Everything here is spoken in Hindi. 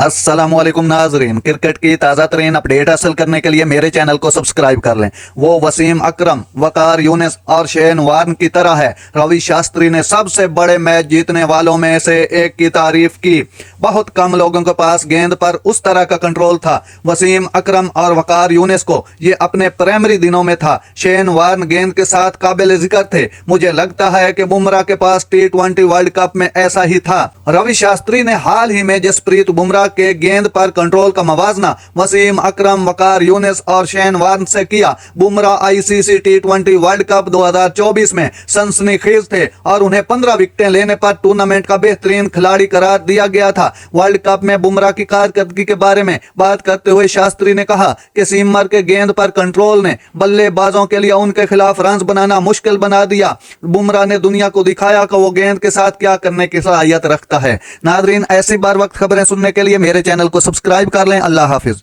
अस्सलामुअलैकुम नाजरीन, क्रिकेट की ताज़ा तरीन अपडेट हासिल करने के लिए मेरे चैनल को सब्सक्राइब कर लें। वो वसीम अकरम, वकार यूनिस और शेन वार्न की तरह है। रवि शास्त्री ने सबसे बड़े मैच जीतने वालों में से एक की तारीफ की। बहुत कम लोगों के पास गेंद पर उस तरह का कंट्रोल था। वसीम अकरम और वकार यूनिस को ये अपने प्राइमरी दिनों में था। शेन वार्न गेंद के साथ काबिल जिक्र थे। मुझे लगता है कि बुमराह के पास T20 वर्ल्ड कप में ऐसा ही था। रवि शास्त्री ने हाल ही में जसप्रीत बुमराह के गेंद पर कंट्रोल का मवाजना वसीम अकरम, वकार यूनिस और शेन वार्न से किया। Bumrah ICC T20 world cup 2024 में सनसनीखेज थे और उन्हें 15 विकेटें लेने पर टूर्नामेंट का बेहतरीन खिलाड़ी करार दिया गया था। वर्ल्ड कप में बुमराह की कारकर्दगी के बारे में बात करते हुए शास्त्री ने कहा कि सीमर के गेंद पर कंट्रोल ने बल्लेबाजों के लिए उनके खिलाफ रन्स बनाना मुश्किल बना दिया। बुमराह ने दुनिया को दिखाया कि वो गेंद के साथ क्या करने की सलाहियत रखता है। नाजरीन, ऐसी बार वक्त खबरें सुनने के लिए मेरे चैनल को सब्सक्राइब कर लें। अल्लाह हाफिज।